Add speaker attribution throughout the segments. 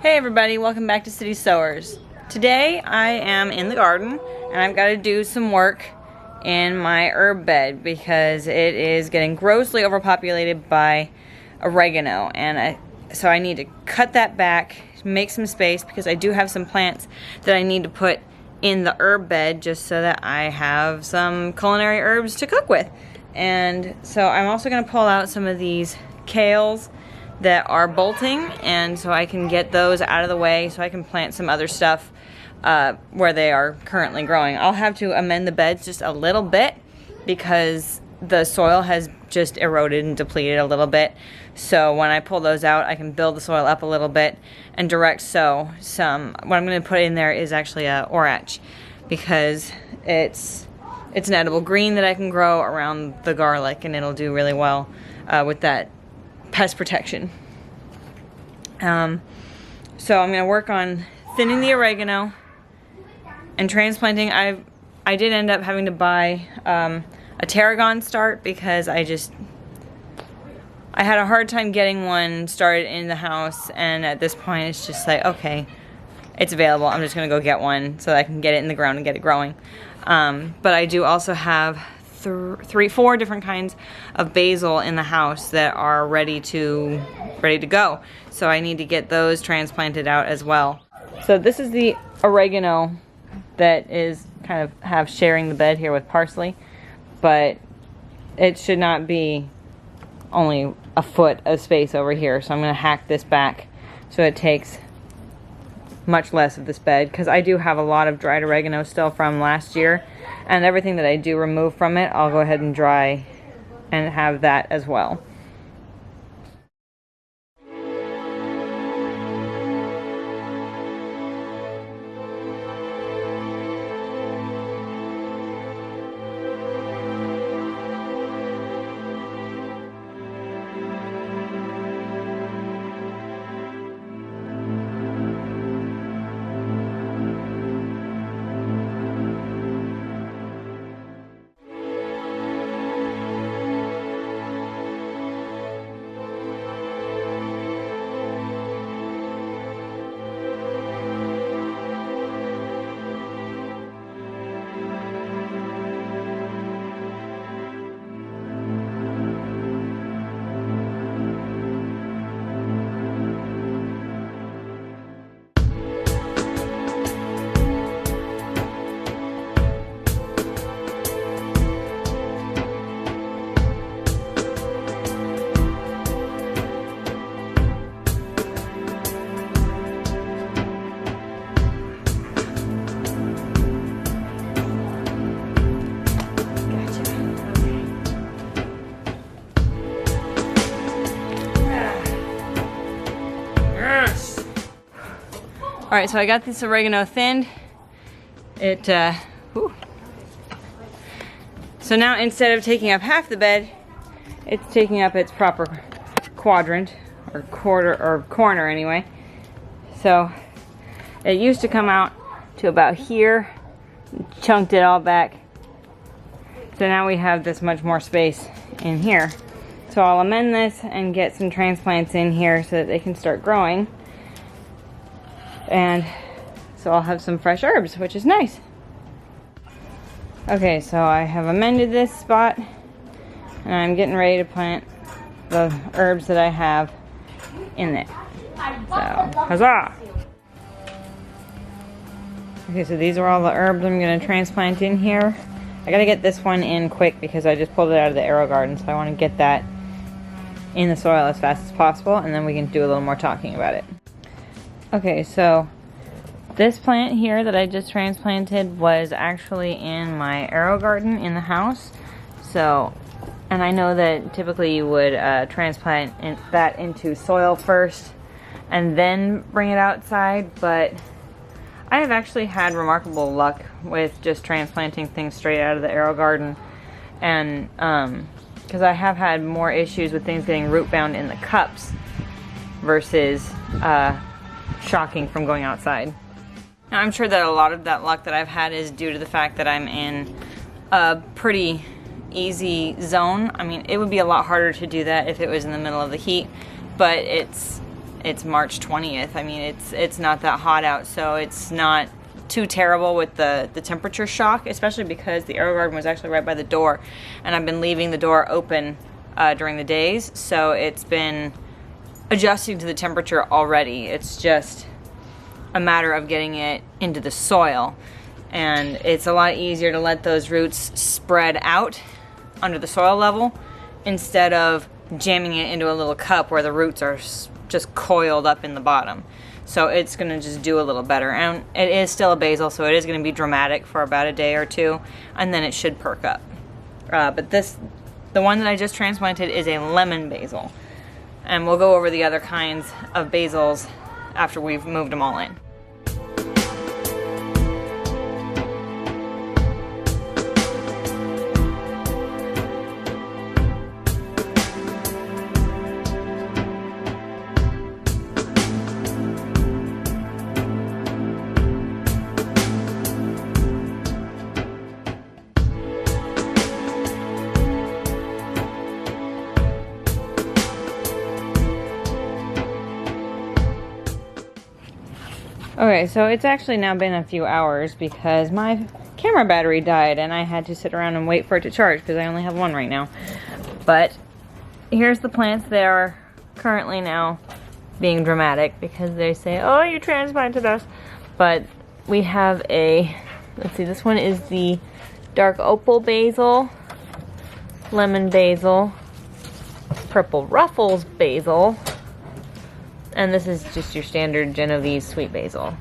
Speaker 1: Hey everybody, welcome back to City Sowers. Today I am in the garden and I've got to do some work in my herb bed because it is getting grossly overpopulated by oregano, and so I need to cut that back, make some space because I do have some plants that I need to put in the herb bed just so that I have some culinary herbs to cook with. And so I'm also going to pull out some of these kales that are bolting, and so I can get those out of the way so I can plant some other stuff where they are currently growing. I'll have to amend the beds just a little bit because the soil has just eroded and depleted a little bit. So when I pull those out, I can build the soil up a little bit and direct sow some. What I'm going to put in there is actually a orach because it's an edible green that I can grow around the garlic, and it'll do really well with that pest protection. So I'm going to work on thinning the oregano and transplanting. I did end up having to buy a tarragon start because I had a hard time getting one started in the house, and at this point it's just like, okay, it's available, I'm just going to go get one so that I can get it in the ground and get it growing. But I do also have four different kinds of basil in the house that are ready to go. So I need to get those transplanted out as well. So this is the oregano that is kind of sharing the bed here with parsley, but it should not be only a foot of space over here. So I'm going to hack this back so it takes much less of this bed, because I do have a lot of dried oregano still from last year, and everything that I do remove from it I'll go ahead and dry and have that as well. Alright, so I got this oregano thinned. So now instead of taking up half the bed, it's taking up its proper quadrant, or quarter, or corner anyway. So it used to come out to about here, chunked it all back. So now we have this much more space in here. So I'll amend this and get some transplants in here so that they can start growing. And so I'll have some fresh herbs, which is nice. Okay, so I have amended this spot, and I'm getting ready to plant the herbs that I have in there. So, huzzah! Okay, so these are all the herbs I'm going to transplant in here. I gotta get this one in quick because I just pulled it out of the arrow garden, so I want to get that in the soil as fast as possible, and then we can do a little more talking about it. Okay, so this plant here that I just transplanted was actually in my arrow garden in the house. So, and I know that typically you would transplant that into soil first and then bring it outside, but I have actually had remarkable luck with just transplanting things straight out of the arrow garden, and because I have had more issues with things getting root bound in the cups versus shocking from going outside. Now, I'm sure that a lot of that luck that I've had is due to the fact that I'm in a pretty easy zone. I mean, it would be a lot harder to do that if it was in the middle of the heat, but it's it's March 20th. I mean, it's not that hot out, so it's not too terrible with the temperature shock, especially because the herb garden was actually right by the door, and I've been leaving the door open during the days, so it's been adjusting to the temperature already. It's just a matter of getting it into the soil, and it's a lot easier to let those roots spread out under the soil level instead of jamming it into a little cup where the roots are just coiled up in the bottom. So it's going to just do a little better. And it is still a basil, so it is going to be dramatic for about a day or two, and then it should perk up. But the one that I just transplanted is a lemon basil. And we'll go over the other kinds of basils after we've moved them all in. Okay, so it's actually now been a few hours because my camera battery died and I had to sit around and wait for it to charge because I only have one right now. But here's the plants that are currently now being dramatic because they say, oh, you transplanted us. But we have a, let's see, this one is the dark opal basil, lemon basil, purple ruffles basil, and this is just your standard Genovese sweet basil.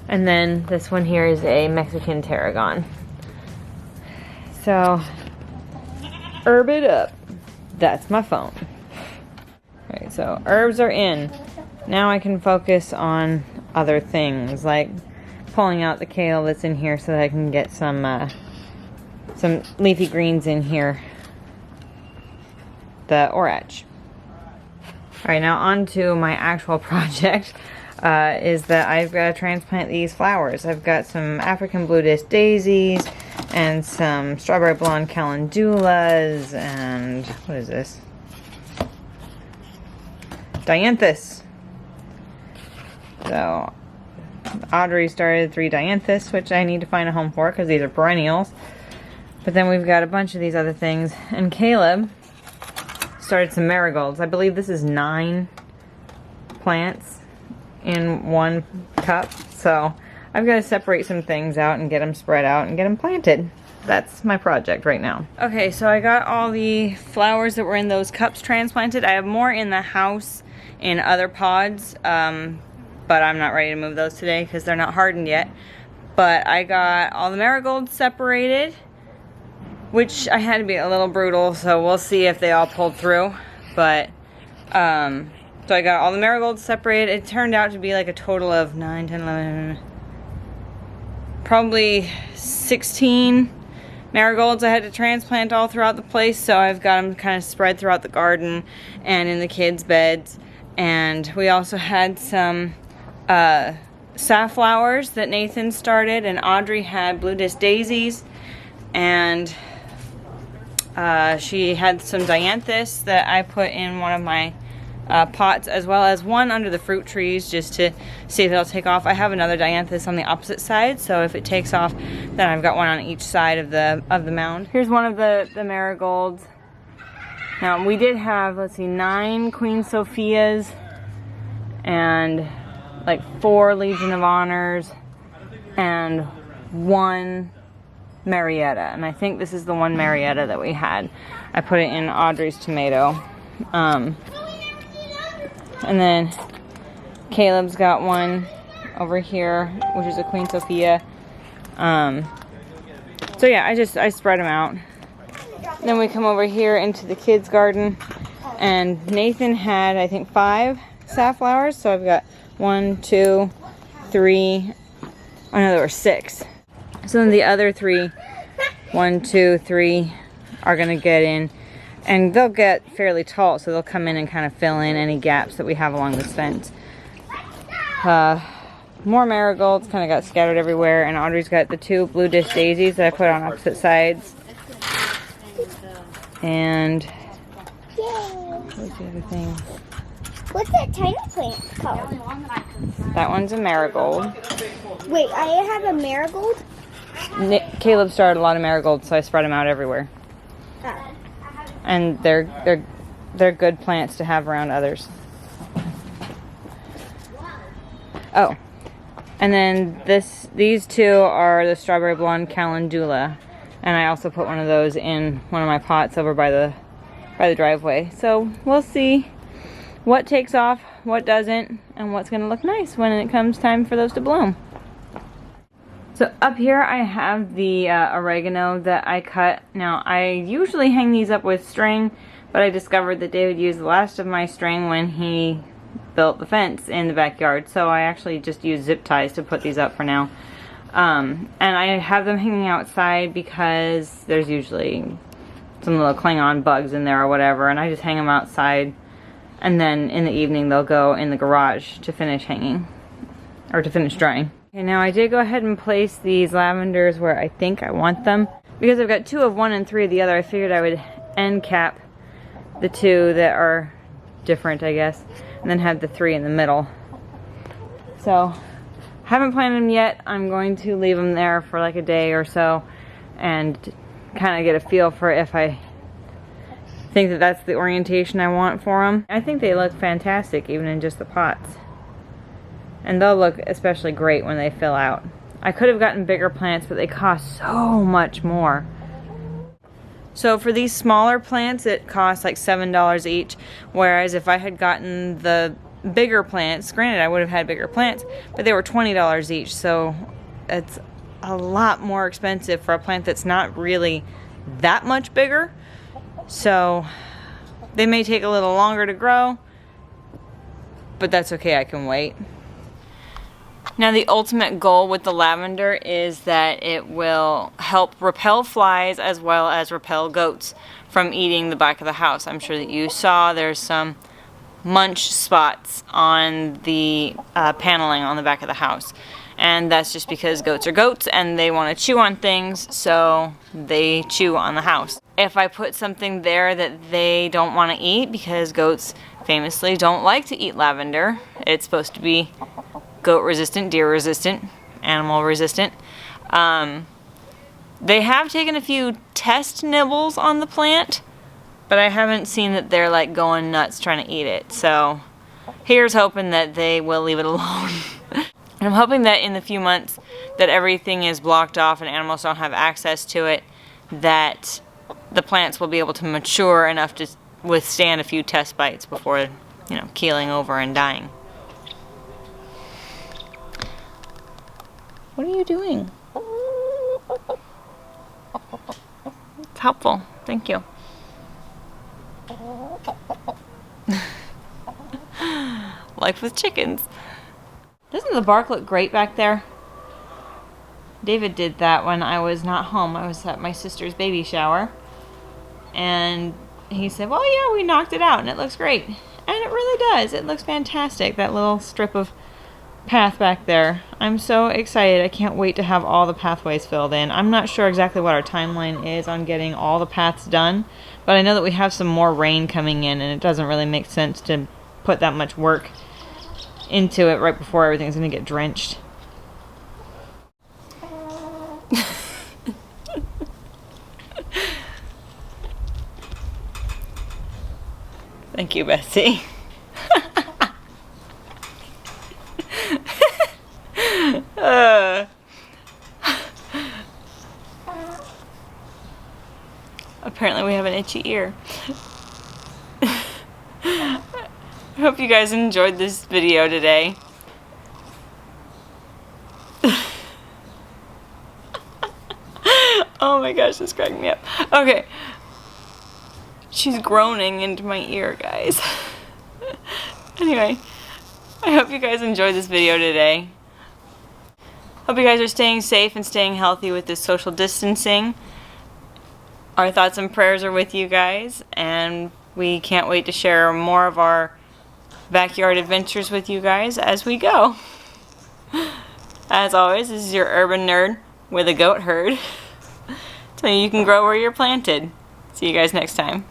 Speaker 1: And then this one here is a Mexican tarragon. So, herb it up. That's my phone. Okay, so herbs are in. Now I can focus on other things, like pulling out the kale that's in here so that I can get some leafy greens in here. The orach. Alright, now on to my actual project, is that I've got to transplant these flowers. I've got some African blue disc daisies, and some strawberry blonde calendulas, and what is this? Dianthus. So, Audrey started 3 dianthus, which I need to find a home for, because these are perennials. But then we've got a bunch of these other things, and Caleb started some marigolds. I believe this is 9 plants in one cup. So I've got to separate some things out and get them spread out and get them planted. That's my project right now. Okay, so I got all the flowers that were in those cups transplanted. I have more in the house in other pods, but I'm not ready to move those today because they're not hardened yet. But I got all the marigolds separated, which I had to be a little brutal, so we'll see if they all pulled through. But, so I got all the marigolds separated. It turned out to be like a total of 9, 10, 11, probably 16 marigolds I had to transplant all throughout the place. So I've got them kind of spread throughout the garden and in the kids' beds. And we also had some safflowers that Nathan started, and Audrey had blue disc daisies, and she had some dianthus that I put in one of my pots, as well as one under the fruit trees just to see if it'll take off. I have another dianthus on the opposite side, so if it takes off, then I've got one on each side of the mound. Here's one of the marigolds. Now we did have, let's see, 9 Queen Sophias and like 4 Legion of Honors and 1 Marietta, and I think this is the one Marietta that we had. I put it in Audrey's tomato. And then Caleb's got one over here, which is a Queen Sophia. So yeah, I spread them out. Then we come over here into the kids' garden, and Nathan had, I think, 5 safflowers. So I've got 1, 2, 3. Oh no, there were 6. So then the other 3, 1, 2, 3, are gonna get in, and they'll get fairly tall, so they'll come in and kind of fill in any gaps that we have along this fence. More marigolds kind of got scattered everywhere, and Audrey's got the 2 blue disc daisies that I put on opposite sides. And what's the other thing?
Speaker 2: What's that tiny plant called?
Speaker 1: That one's a marigold.
Speaker 2: Wait, I have a marigold?
Speaker 1: Caleb started a lot of marigolds, so I spread them out everywhere.
Speaker 2: Oh.
Speaker 1: And they're good plants to have around others. Oh, and then these two are the strawberry blonde calendula, and I also put one of those in one of my pots over by the driveway. So we'll see what takes off, what doesn't, and what's gonna look nice when it comes time for those to bloom. So up here I have the oregano that I cut. Now I usually hang these up with string, but I discovered that David used the last of my string when he built the fence in the backyard, so I actually just use zip ties to put these up for now. And I have them hanging outside because there's usually some little Klingon bugs in there or whatever, and I just hang them outside, and then in the evening they'll go in the garage to finish hanging, or to finish drying. Okay, now I did go ahead and place these lavenders where I think I want them. Because I've got 2 of one and 3 of the other, I figured I would end cap the 2 that are different, I guess, and then have the 3 in the middle. So, haven't planted them yet. I'm going to leave them there for like a day or so and kind of get a feel for if I think that that's the orientation I want for them. I think they look fantastic even in just the pots. And they'll look especially great when they fill out. I could have gotten bigger plants, but they cost so much more. So for these smaller plants, it costs like $7 each, whereas if I had gotten the bigger plants, granted I would have had bigger plants, but they were $20 each, so it's a lot more expensive for a plant that's not really that much bigger. So they may take a little longer to grow, but that's okay, I can wait. Now the ultimate goal with the lavender is that it will help repel flies as well as repel goats from eating the back of the house. I'm sure that you saw there's some munch spots on the paneling on the back of the house. And that's just because goats are goats and they want to chew on things, so they chew on the house. If I put something there that they don't want to eat, because goats famously don't like to eat lavender, it's supposed to be goat resistant, deer resistant, animal resistant. They have taken a few test nibbles on the plant, but I haven't seen that they're like going nuts trying to eat it. So here's hoping that they will leave it alone. And I'm hoping that in the few months that everything is blocked off and animals don't have access to it, that the plants will be able to mature enough to withstand a few test bites before, you know, keeling over and dying. What are you doing? It's helpful. Thank you. Life with chickens. Doesn't the bark look great back there? David did that when I was not home. I was at my sister's baby shower. And he said, well, yeah, we knocked it out and it looks great. And it really does. It looks fantastic, that little strip of path back there. I'm so excited. I can't wait to have all the pathways filled in. I'm not sure exactly what our timeline is on getting all the paths done, but I know that we have some more rain coming in and it doesn't really make sense to put that much work into it right before everything's going to get drenched. Thank you, Betsy. Apparently we have an itchy ear. I hope you guys enjoyed this video today. Oh my gosh, this cracked me up. Okay. She's groaning into my ear, guys. Anyway, I hope you guys enjoyed this video today. Hope you guys are staying safe and staying healthy with this social distancing. Our thoughts and prayers are with you guys, and we can't wait to share more of our backyard adventures with you guys as we go. As always, this is your urban nerd with a goat herd. So you can grow where you're planted. See you guys next time.